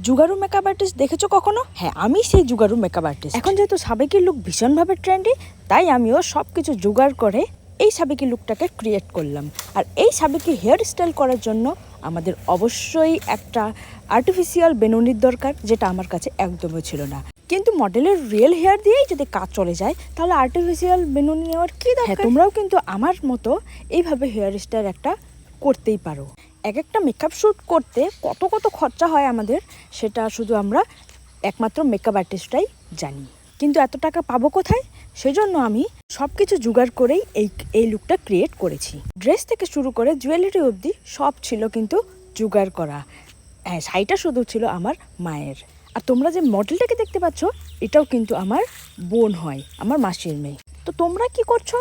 জুগারু makeup artist দেখেছো কখনো? হ্যাঁ, আমি সেই জুগারু মেকআপ আর্টিস্ট। এখন যেহেতু সাবেকি লুক ভীষণভাবে ট্রেন্ডি, তাই আমিও সব কিছু জোগাড় করে এই সাবেকি লুকটাকে ক্রিয়েট করলাম। আর এই সাবেকি হেয়ার স্টাইল করার জন্য আমাদের অবশ্যই একটা আর্টিফিশিয়াল বেনুনির দরকার, যেটা আমার কাছে একদমই ছিল না। কিন্তু মডেলের রিয়েল হেয়ার দিয়েই যদি কাজ চলে যায়, তাহলে আর্টিফিশিয়াল বেনুনি নেওয়ার কি দরকার? হ্যাঁ, তোমরাও কিন্তু আমার মতো এইভাবে হেয়ার স্টাইল একটা করতেই পারো। এক একটা মেকআপ শ্যুট করতে কত কত খরচা হয় আমাদের, সেটা শুধু আমরা একমাত্র মেকআপ আর্টিস্টরাই জানি। কিন্তু এত টাকা পাবো কোথায়? সেজন্য আমি সব কিছু জোগাড় করেই এই লুকটা ক্রিয়েট করেছি। ড্রেস থেকে শুরু করে জুয়েলারি অবধি সব ছিল কিন্তু জোগাড় করা। হ্যাঁ, শাড়িটা শুধু ছিল আমার মায়ের। আর তোমরা যে মডেলটাকে দেখতে পাচ্ছ, এটাও কিন্তু আমার বোন হয়, আমার মাসির মেয়ে। তো তোমরা কি করছো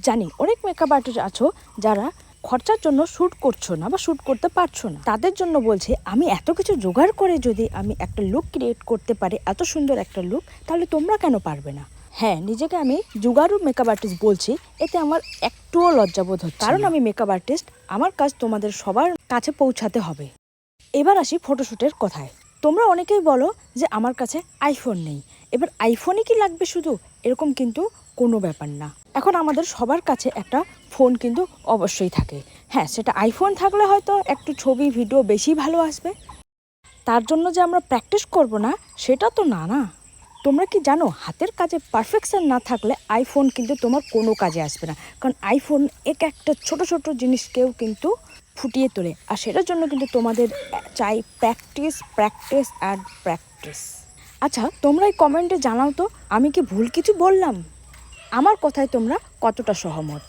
জানি, অনেক মেকআপ আর্টিস্ট আছো যারা খরচার জন্য শ্যুট করছো না বা শ্যুট করতে পারছো না। তাদের জন্য বলছে, আমি এত কিছু জোগাড় করে যদি আমি একটা লুক ক্রিয়েট করতে পারি, এত সুন্দর একটা লুক, তাহলে তোমরা কেন পারবে না? হ্যাঁ, নিজেকে আমি জুগারু মেকআপ আর্টিস্ট বলছি, এতে আমার একটুও লজ্জাবোধ হচ্ছে, কারণ আমি মেকআপ আর্টিস্ট। আমার কাজ তোমাদের সবার কাছে পৌঁছাতে হবে। এবার আসি ফটোশ্যুটের কথায়। তোমরা অনেকেই বলো যে আমার কাছে আইফোন নেই। এবার আইফোনই কি লাগবে শুধু? এরকম কিন্তু কোনো ব্যাপার না। এখন আমাদের সবার কাছে একটা ফোন কিন্তু অবশ্যই থাকে। হ্যাঁ, সেটা আইফোন থাকলে হয়তো একটু ছবি ভিডিও বেশি ভালো আসবে। তার জন্য যে আমরা প্র্যাকটিস করব না, সেটা তো না না। তোমরা কি জানো, হাতের কাজে পারফেকশন না থাকলে আইফোন কিন্তু তোমার কোনো কাজে আসবে না। কারণ আইফোন একটা ছোট ছোট জিনিসকেও কিন্তু ফুটিয়ে তোলে। আর সেটার জন্য কিন্তু তোমাদের চাই প্র্যাকটিস, প্র্যাকটিস অ্যান্ড প্র্যাকটিস। আচ্ছা, তোমরা এই কমেন্টে জানাও তো, আমি কি ভুল কিছু বললাম? আমার কথায় তোমরা কতটা সহমত?